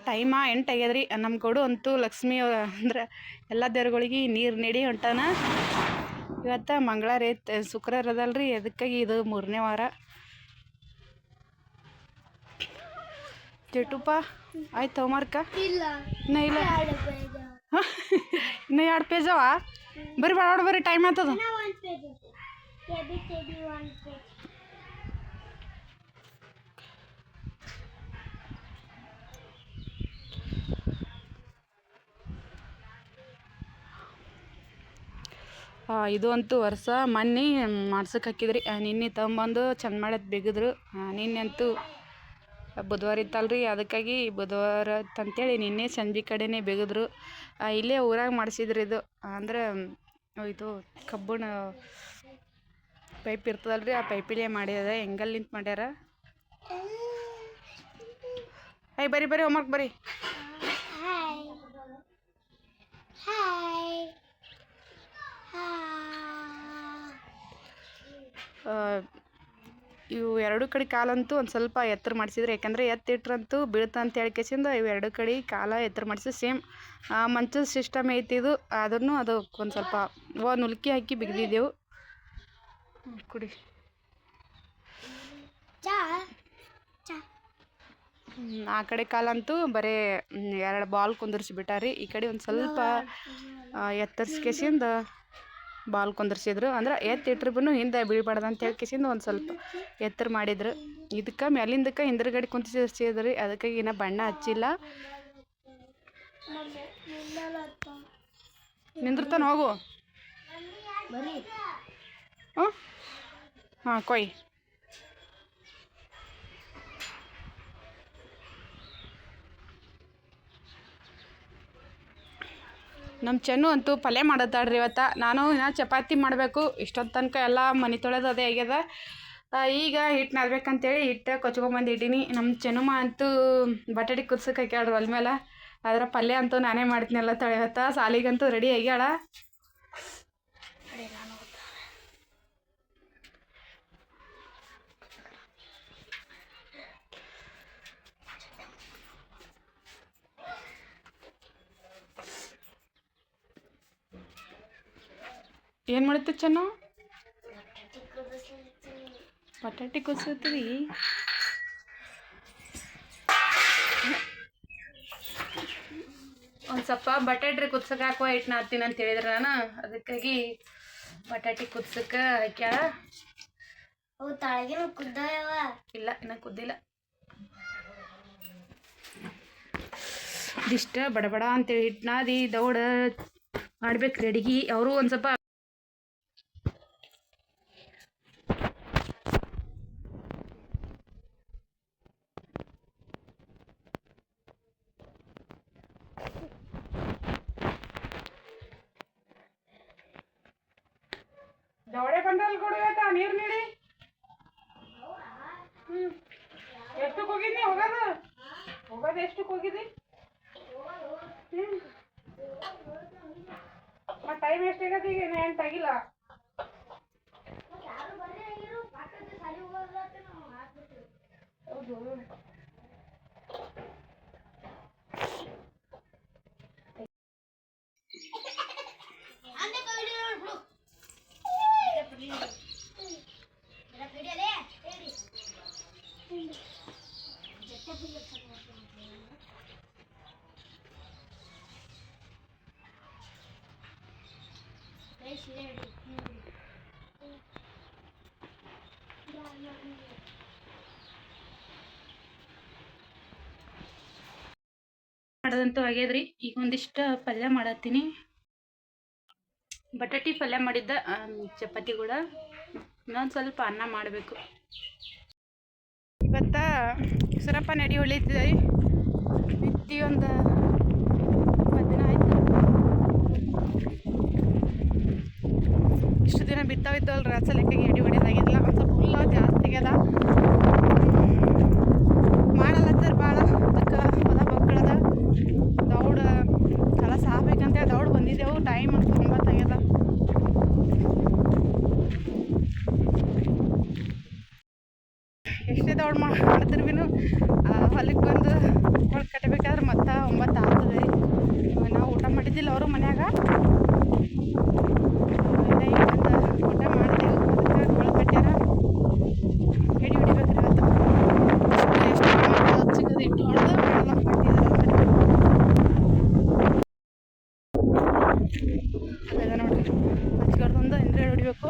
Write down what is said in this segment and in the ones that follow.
Time 8 ಆಗ್ಯದ್ರಿ. ನಮ್ಮ ಗೌಡು ಅಂತೂ ಲಕ್ಷ್ಮಿ ಅಂದ್ರೆ ಎಲ್ಲ ದೇವ್ರುಗಳಿಗೆ ನೀರು ನೀಡಿ ಹೊಂಟಾನ. ಇವತ್ತು ಮಂಗಳವಾರ ಐತೆ, ಶುಕ್ರವಾರ ಅದಲ್ರಿ, ಅದಕ್ಕಾಗಿ ಇದು 3ನೇ ವಾರ. ಚೇಟುಪ್ಪ ಆಯ್ತು ಹೋಮ್ವರ್ಕ? ಇನ್ನೂ ಇಲ್ಲ. ಇನ್ನೂ 2 ಪೇಜ್ ಅವ. ಬರ್ರಿ ಬಾಡ ಬರ್ರಿ, ಟೈಮ್ ಆಗ್ತದ. ಇದು ಅಂತೂ ವರ್ಷ ಮೊನ್ನೆ ಮಾಡ್ಸಕ್ಕೆ ಹಾಕಿದ್ರಿ. ನಿನ್ನೆ ತಗೊಂಬಂದು ಚಂದ ಮಾಡತ್ ಬಿಗಿದ್ರು. ನಿನ್ನೆ ಅಂತೂ ಬುಧವಾರ ಇತ್ತಲ್ರಿ, ಅದಕ್ಕಾಗಿ ಬುಧವಾರ ಅಂತೇಳಿ ನಿನ್ನೆ ಸಂಜೆ ಕಡೆನೇ ಬಿಗಿದ್ರು. ಇಲ್ಲೇ ಊರಾಗ ಮಾಡಿಸಿದ್ರಿ. ಇದು ಅಂದ್ರೆ ಇದು ಕಬ್ಬಣ ಪೈಪ್ ಇರ್ತದಲ್ರಿ, ಆ ಪೈಪಿಲೇ ಮಾಡ್ಯದ. ಹೆಂಗಲ್ ನಿಂತು ಮಾಡ್ಯಾರ. ಬರ್ರಿ ಬರ್ರಿ ಹೋಮ್ವರ್ಕ್ ಬರ್ರಿ. ಇವು 2 ಕಡೆ ಕಾಲಂತೂ ಒಂದು ಸ್ವಲ್ಪ ಎತ್ತರ ಮಾಡಿಸಿದ್ರೆ, ಯಾಕಂದರೆ ಎತ್ತಿಟ್ರಂತೂ ಬೀಳ್ತ ಅಂತ ಹೇಳ್ಕೇಸಿಂದ ಇವು 2 ಕಡೆ ಕಾಲ ಎತ್ತರ ಮಾಡಿಸಿ ಸೇಮ್ ಮಂಚದ ಸಿಸ್ಟಮ್ ಐತಿದು. ಆದ್ರೂ ಅದು ಒಂದು ಸ್ವಲ್ಪ ನುಲ್ಕಿ ಹಾಕಿ ಬಿಗಿದಿದ್ದೆವು. ಕುಡಿ. ಆ ಕಡೆ ಕಾಲಂತೂ ಬರೀ 2 ಬಾಲ್ ಕುಂದರ್ಸಿಬಿಟ್ಟಾರಿ. ಈ ಕಡೆ ಒಂದು ಸ್ವಲ್ಪ ಎತ್ತರಿಸ್ಕೇಸಿಂದ ಬಾಲ್ ಕುಂದರ್ಸಿದ್ರು. ಅಂದ್ರೆ ಎತ್ತಿಟ್ರು ಬೂ ಹಿಂದೆ ಬೀಳ್ಬಾರ್ದು ಅಂತ ಹೇಳ್ಕೇಸಿಂದ ಒಂದು ಸ್ವಲ್ಪ ಎತ್ತರ ಮಾಡಿದ್ರು. ಇದಕ್ಕೆ ಮ್ಯಾಲಿಂದಕ್ಕೆ ಹಿಂದ್ರಗಡೆ ಕುಂತಿಸಿದ್ರಿ, ಅದಕ್ಕಾಗಿ ಇನ್ನೂ ಬಣ್ಣ ಹಚ್ಚಿಲ್ಲ. ನಿಂದಿರ್ತಾನೆ ಹೋಗು. ಹಾಂ ಕೊಯ್. ನಮ್ಮ ಚೆನ್ನು ಅಂತೂ ಪಲ್ಯ ಮಾಡತ್ತಾಳ್ರಿ ಇವತ್ತು. ನಾನು ಇನ್ನೂ ಚಪಾತಿ ಮಾಡಬೇಕು. ಇಷ್ಟೊತ್ತು ತನಕ ಎಲ್ಲ ಮನೆ ತೊಳೆದು ಅದೇ ಆಗ್ಯದ. ಈಗ ಹಿಟ್ಟು ನಾದ್ಬೇಕಂತೇಳಿ ಹಿಟ್ಟು ಕೊಚ್ಕೊಂಬಂದಿಟ್ಟೀನಿ. ನಮ್ಮ ಚೆನ್ನಮ್ಮ ಅಂತೂ ಬಟಾಟೆ ಕುದ್ಸಕ್ಕೆ ಹಾಕ್ಯಾಳ್ರಿ ಒಲೆ ಮೇಲೆ. ಅದರ ಪಲ್ಯ ಅಂತೂ ನಾನೇ ಮಾಡ್ತೀನಲ್ಲ ಇವತ್ತು. ಸಾಲಿಗಂತೂ ರೆಡಿ ಆಗ್ಯಾಳ. ಏನು ಮಾಡುತ್ತೆ ಚೆನ್ನು? ಬಟಾಟೆ ಕುದಿಸ್ತೀವಿ. ಒಂದು ಸ್ವಲ್ಪ ಬಟಾಟೆ ಕುದ್ಸಕ್ಕೆ ಹಾಕುವ ಹಿಟ್ಟು ನಾದ್ತೀನಿ ಅಂತ ಹೇಳಿದ್ರೆ ನಾನು, ಅದಕ್ಕಾಗಿ ಬಟಾಟೆ ಕುದ್ಸಕ್ಕೆ ಹಾಕ್ಯಾಳ. ಇಲ್ಲ, ಇನ್ನು ಕುದ್ದಿಲ್ಲ. ಇದಿಷ್ಟ ಬಡಬಡ ಅಂತೇಳಿ ಹಿಟ್ಟು ನಾದಿ ದೌಡ ಮಾಡ್ಬೇಕು ಅಡಿಗೆ. ಅವರು ಒಂದು ಸ್ವಲ್ಪ ದವಡೆ ಬಂದಲ್ಲಿ ಕೊಡುವತ್ತ ನೀರು ನೀಡಿ. ಎಷ್ಟಕ್ಕೆ ಹೋಗಿದ್ನಿ? ಹೋಗೋದು ಎಷ್ಟಕ್ಕೆ ಹೋಗಿದ್ದಿ? ಮತ್ತು ಟೈಮ್ ಎಷ್ಟಾಗತ್ತೆ ಈಗ? 8 ಆಗಿಲ್ಲ. ಹೌದು. ಮಾಡೋದಂತೂ ಆಗ್ಯದ್ರಿ. ಈಗ ಒಂದಿಷ್ಟು ಪಲ್ಯ ಮಾಡತ್ತೀನಿ. ಬಟಾಟಿ ಪಲ್ಯ ಮಾಡಿದ್ದ, ಚಪಾತಿ ಕೂಡ. ಇನ್ನೊಂದು ಸ್ವಲ್ಪ ಅನ್ನ ಮಾಡಬೇಕು. ಇವತ್ತ ಸುರಪ್ಪ ನಡಿ ಹೊಳಿತಿದ್ವಿ. ಬಿತ್ತಿ ಒಂದು 20 ದಿನ ಆಯ್ತು. ಇಷ್ಟು ದಿನ ಬಿತ್ತಾವಿದ್ದವಲ್ರಿ, ಅದು ಸಲಕ್ಕಾಗಿ ಎಡಿ ಹೊಡೆಯೋದಾಗಿಲ್ಲ. ಒಂದು ಸ್ವಲ್ಪ ಹುಲ್ಲ ಜಾಸ್ತಿ ಆಗ್ಯದ. ಮಾಡಲ್ಲತ್ತಾರ ಭಾಳ. ಅದಕ್ಕೆ ಹೊಲ ಮಕ್ಕಳದ ದೌಡ ಕೆಲಸ ಆಗ್ಬೇಕಂತ ದೌಡ್ ಬಂದಿದ್ದೆವು. ಟೈಮ್ ಅಂತ 9 ಆಗ್ಯದ. ಎಷ್ಟೇ ದೌಡ್ ಮಾಡಿದ್ರು ಭೀ ಹೊಲಕ್ಕೆ ಬಂದು ಕೊಳ್ ಕಟ್ಟಬೇಕು. 9 ಆಗ್ತದೆ. ನಾವು ಊಟ ಮಾಡಿದ್ದಿಲ್ಲ ಅವರು ಮನ್ಯಾಗ. ಈಗ ಬಂದು ಊಟ ಮಾಡಿದೆವು. ಅದಕ್ಕೆ ಕೊಳ ಕಟ್ಟ್ಯಾರ. ಎಡಿ ಹೊಡಿಬೇಕ್ರಿ ಇವತ್ತು. ಎಷ್ಟು ಸಿಗೋದು ಇಟ್ಟು ಹೊಡೆದು ಬೆಳೆದ ಅದ ನೋಡ್ರಿ. ಹಚ್ಕೊಡ್ದೊಂದು ಎಂದ್ರೆ ಹೊಡಿಬೇಕು.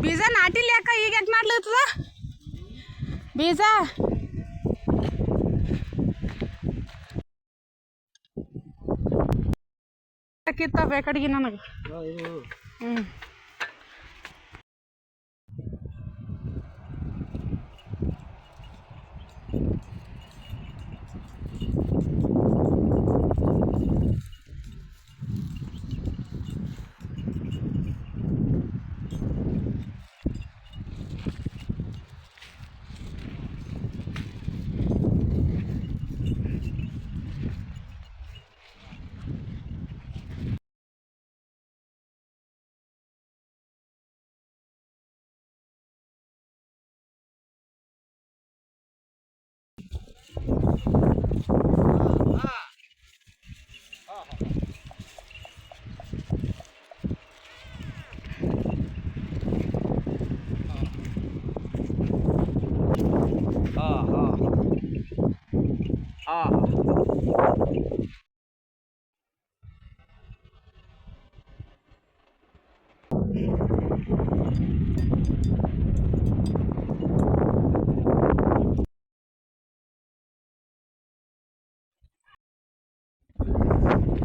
ಬೀಜ ನಾಟಿಲ್ಲ ಯಾಕ ಈಗ ಯಾಕೆ ಮಾಡ್ಲತ್ತದ ಬೀಜ? ಕಿತ್ತ ಕಡೆಗೆ ನನಗೆ. ಹ್ಞೂ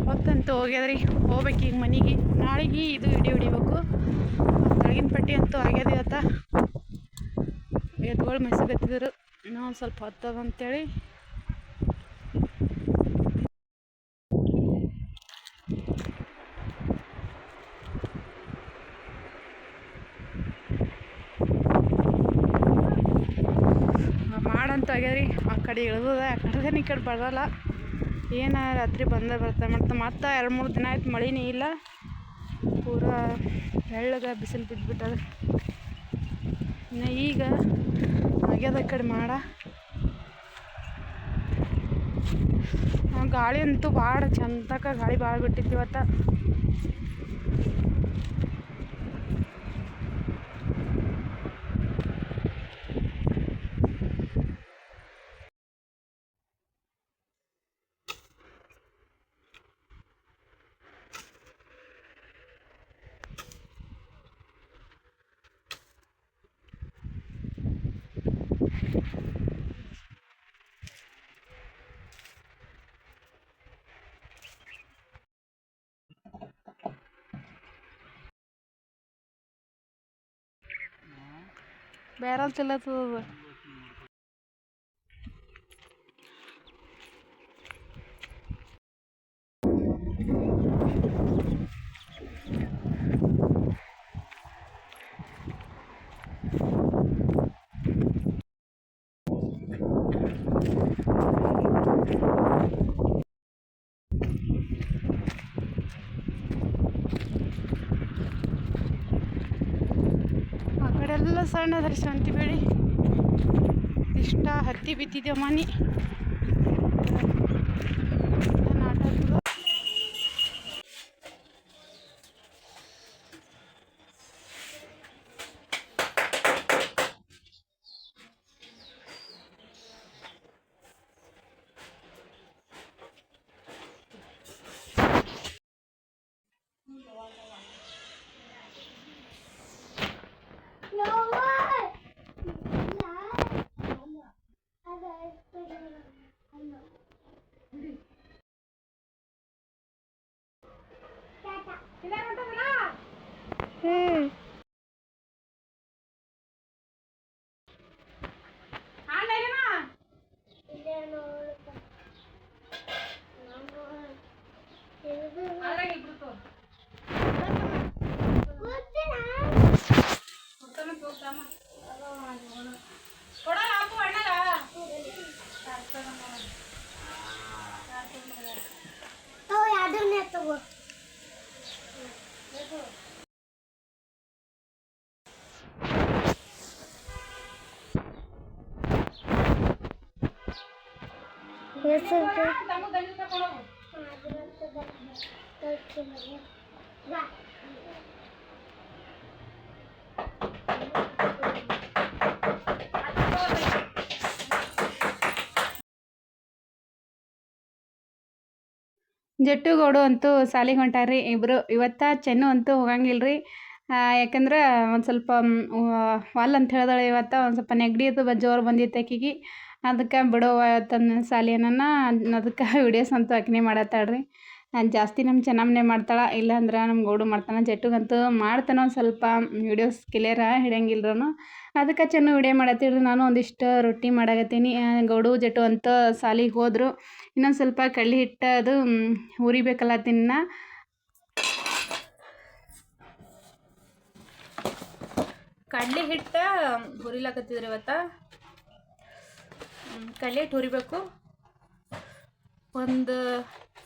ಹೊತ್ತಂತೂ ಹೋಗ್ಯದ್ರಿ. ಹೋಗ್ಬೇಕು ಈಗ ಮನೆಗೆ. ನಾಳೆಗೆ ಇದು ಹಿಡಿ ಹೊಡಿಬೇಕು. ತಳಗಿನ ಪಟ್ಟಿ ಅಂತೂ ಆಗ್ಯದ. ಇವತ್ತ ಎತ್ಗಳು ಮೆಸಗತ್ತಿದ್ರು. ಇನ್ನೂ ಸ್ವಲ್ಪ ಹೊತ್ತದಂತೇಳಿ ಮಾಡಂತೂ ಆಗ್ಯದ್ರಿ. ಆ ಕಡೆ ಇಳ್ದದ. ಆ ಕಡೆ ಈ ಕಡೆ ಬರಲ್ಲ. ಏನು ರಾತ್ರಿ ಬರ್ತಾ ಮತ್ತೆ 2-3 ದಿನ ಆಯ್ತು ಮಳಿನೇ ಇಲ್ಲ. ಪೂರಾ ಬೆಳ್ಳಗೆ ಬಿಸಿಲು ಬಿದ್ದುಬಿಟ್ಟದ. ಇನ್ನು ಈಗ ಆಗ್ಯದ ಕಡೆ ಮಾಡ. ಗಾಳಿ ಅಂತೂ ಭಾಳ ಚಂದಕ ಗಾಳಿ ಭಾಳ ಬಿಟ್ಟಿತ್ತು ಇವತ್ತು. ಬೇರಲ್ ತಿಲ್ಲತ್ತದ. ಆ ಕಡೆ ಎಲ್ಲ ಸಣ್ಣ ಅದ್ರಿ ಶಾಂತಿ ಬೆಳಿ. ಇಷ್ಟ ಹತ್ತಿ ಬಿತ್ತಿದ್ದೇವೆ ಮನೆ. ಜಟ್ಟು ಗೌಡು ಅಂತೂ ಸಾಲಿಗೆ ಹೊಂಟಾರ್ರಿ ಇಬ್ಬರು. ಚೆನ್ನು ಅಂತೂ ಹೋಗಂಗಿಲ್ಲ ರೀ. ಯಾಕಂದ್ರೆ ಒಂದು ಸ್ವಲ್ಪ ವಾಲ್ ಅಂತ ಹೇಳ್ದಾಳೆ. ಒಂದು ಸ್ವಲ್ಪ ನೆಗಡಿ ಅದು ಜೋರು ಬಂದಿತ್ತು ಆಕಿಗೆ. ಅದಕ್ಕೆ ಬಿಡೋವ ತನ್ನ ಸಾಲಿಯನ್ನ ಅದಕ್ಕೆ ವಿಡಿಯೋಸ್ ಅಂತೂ ಆಕಿನೇ ಮಾಡತ್ತಾಳ್ರಿ. ಜಾಸ್ತಿ ನಮ್ಮ ಚೆನ್ನಮ್ಮನೇ ಮಾಡ್ತಾಳೆ, ಇಲ್ಲಾಂದ್ರೆ ನಮ್ಮ ಗೌಡು ಮಾಡ್ತಾನೆ. ಜಟ್ಟುಗಂತೂ ಮಾಡ್ತಾನೆ ಒಂದು ಸ್ವಲ್ಪ ವಿಡಿಯೋಸ್ ಕ್ಲಿಯರ ಹಿಡಿಯಂಗಿಲ್ರೂ. ಅದಕ್ಕೆ ಚೆನ್ನ ವಿಡಿಯೋ ಮಾಡತ್ತೀರಿ. ನಾನು ಒಂದಿಷ್ಟು ರೊಟ್ಟಿ ಮಾಡಾಕತ್ತೀನಿ. ಗೌಡು ಜಟ್ಟು ಅಂತ ಸಾಲಿಗೆ ಹೋದರು. ಇನ್ನೊಂದು ಸ್ವಲ್ಪ ಕಡ್ಲೆ ಹಿಟ್ಟು ಅದು ಹುರಿಬೇಕಲ್ಲತ್ತಿನ. ಕಡ್ಲೆ ಹಿಟ್ಟು ಹುರಿಲಾಕತ್ತಿದ್ರಿ ಕಡ್ಲೆ ಹಿಟ್ಟು ಹುರಿಬೇಕು. ಒಂದು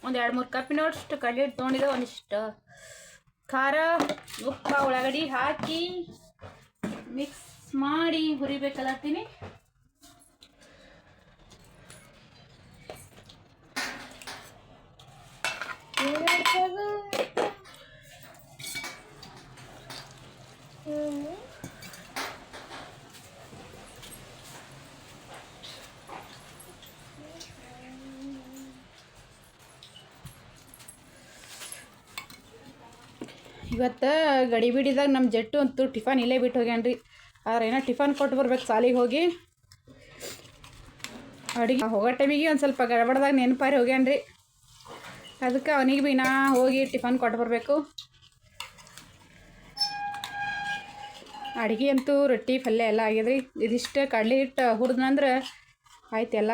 2-3 ಕಪ್ಪಿನಷ್ಟು ಕಡ್ಲೆ ಹಿಟ್ಟು ತೊಗೊಂಡಿದ್ದೆ. ಒಂದಿಷ್ಟು ಖಾರ, ಉಪ್ಪು, ಉಳ್ಳಾಗಡ್ಡಿ ಹಾಕಿ ಮಿಕ್ಸ್ ಮಾಡಿ ಹುರಿಬೇಕಲ್ಲತ್ತೀನಿ. ಇವತ್ತು ಗಡಿಬಿಡಿದಾಗ ನಮ್ಮ ಜಟ್ಟು ಅಂತೂ ಟಿಫನ್ ಇಲ್ಲೇ ಬಿಟ್ಟು ಹೋಗ್ಯಾನ್ರಿ. ಆದ್ರೆ ಏನೋ ಟಿಫನ್ ಕೊಟ್ಟು ಬರ್ಬೇಕು ಸಾಲಿಗೆ ಹೋಗಿ. ಅಡುಗೆ ಹೋಗೋ ಟೈಮಿಗೆ ಒಂದು ಸ್ವಲ್ಪ ಗಡಬಡ್ದಾಗ ನೆನಪಾರಿ ಹೋಗ್ಯಾನ್ರಿ. ಅದಕ್ಕೆ ಅವನಿಗೆ ಭೀ ನಾ ಹೋಗಿ ಟಿಫನ್ ಕೊಟ್ಟು ಬರಬೇಕು. ಅಡುಗೆ ಅಂತೂ ರೊಟ್ಟಿ ಪಲ್ಯ ಎಲ್ಲ ಆಗ್ಯದ್ರಿ. ಇದಿಷ್ಟು ಕಡ್ಲೆ ಹಿಟ್ಟು ಹುರಿದ್ನಂದ್ರೆ ಆಯ್ತು ಎಲ್ಲ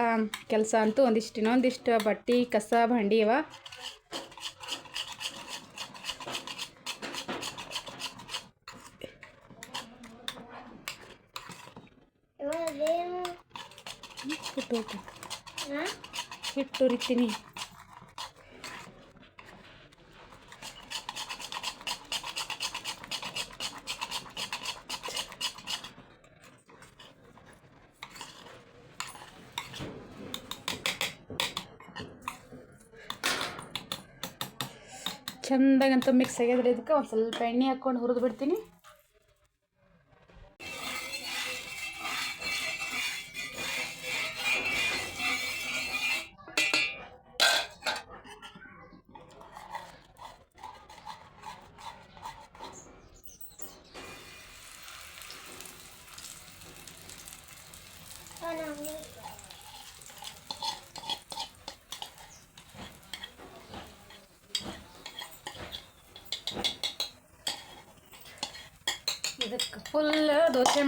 ಕೆಲಸ ಅಂತೂ. ಇನ್ನೊಂದಿಷ್ಟು ಬಟ್ಟೆ ಕಸ ಬಂಡಿ ಇವ. ಹಿಟ್ಟು ಹುರಿತೀನಿ. ಚೆಂದಾಗಂತೂ ಮಿಕ್ಸ್ ಆಗ್ಯದ್ರಿ. ಇದಕ್ಕೆ ಒಂದು ಸ್ವಲ್ಪ ಎಣ್ಣೆ ಹಾಕ್ಕೊಂಡು ಹುರಿದು ಬಿಡ್ತೀನಿ. ಇದಕ್ಕೆ ಫುಲ್ ದೋಸೆ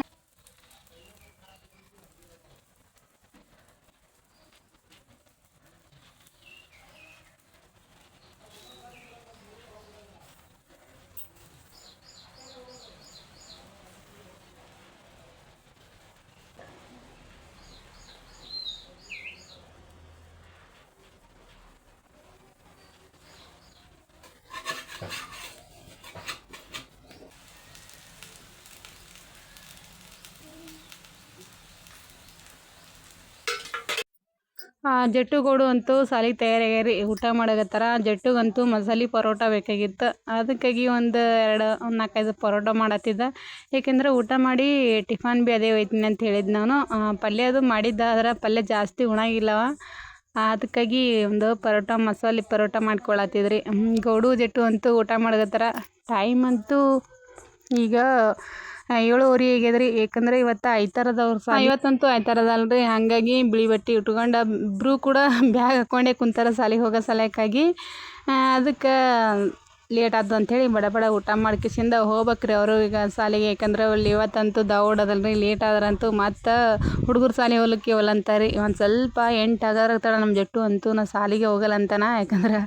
ಜಟ್ಟು ಗೌಡು ಅಂತೂ ಸಾಲಿಗೆ ತಯಾರಾಗ್ಯಾರಿ. ಊಟ ಮಾಡಕತ್ತಾರ. ಜಟ್ಟುಗಂತೂ ಮಸಾಲೆ ಪರೋಟ ಬೇಕಾಗಿತ್ತು. ಅದಕ್ಕಾಗಿ ಒಂದು 4-5 ಪರೋಟ ಮಾಡತ್ತಿದ್ದ. ಏಕೆಂದ್ರೆ ಊಟ ಮಾಡಿ ಟಿಫನ್ ಭೀ ಅದೇ ಒಯ್ತೀನಿ ಅಂತ ಹೇಳಿದ್ದು ನಾನು. ಪಲ್ಯ ಅದು ಮಾಡಿದ್ದ, ಅದರ ಪಲ್ಯ ಜಾಸ್ತಿ ಉಣಾಗಿಲ್ಲವ. ಅದಕ್ಕಾಗಿ ಒಂದು ಪರೋಟ, ಮಸಾಲೆ ಪರೋಟ ಮಾಡ್ಕೊಳತ್ತಿದ್ರಿ. ಗೌಡು ಜಟ್ಟು ಅಂತೂ ಊಟ ಮಾಡಕತ್ತಾರ. ಟೈಮ್ ಅಂತೂ ಈಗ 7:30 ಆಗ್ಯದ್ರಿ. ಏಕೆಂದ್ರೆ ಇವತ್ತು ಐತಾರದವ್ರು ಇವತ್ತಂತೂ ಐತಾರದಲ್ರಿ. ಹಾಗಾಗಿ ಬಿಳಿ ಬಟ್ಟೆ ಉಟ್ಕೊಂಡು ಇಬ್ಬರು ಕೂಡ ಬ್ಯಾಗ್ ಹಾಕ್ಕೊಂಡೇ ಕುಂತಾರ ಸಾಲಿಗೆ ಹೋಗೋ ಸಲಕ್ಕಾಗಿ. ಅದಕ್ಕೆ ಲೇಟ್ ಆದ್ದು ಅಂಥೇಳಿ ಬಡ ಊಟ ಮಾಡ್ಕಿಸಿಂದ ಹೋಗ್ಬೇಕ್ರಿ ಅವರು ಈಗ ಸಾಲಿಗೆ. ಯಾಕಂದ್ರೆ ಅಲ್ಲಿ ಇವತ್ತಂತೂ ದೌಡದಲ್ರಿ. ಲೇಟ್ ಆದ್ರಂತೂ ಮತ್ತು ಹುಡುಗರು ಸಾಲಿಗೆ ಹೋಗ್ಲಿಕ್ಕೆ ಅಂತಾರೆ. ಒಂದು ಸ್ವಲ್ಪ 8 ಆಗತ್ತಾಳ ನಮ್ಮ ಜಟ್ಟು ಅಂತೂ ನಾ ಸಾಲಿಗೆ ಹೋಗಲ್ಲ ಅಂತಾನ. ಯಾಕಂದ್ರೆ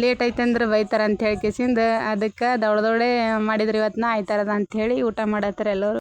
ಲೇಟ್ ಐತೆ ಅಂದ್ರೆ ಬೈತಾರೆ ಅಂತ ಹೇಳ್ಕಿಸಿಂದ ಅದಕ್ಕೆ ದೌಡೇ ಮಾಡಿದ್ರಿ ಇವತ್ತು ನಾ ಆಯ್ತಾರದ ಅಂಥೇಳಿ ಊಟ ಮಾಡತ್ತಾರೆ ಎಲ್ಲರೂ.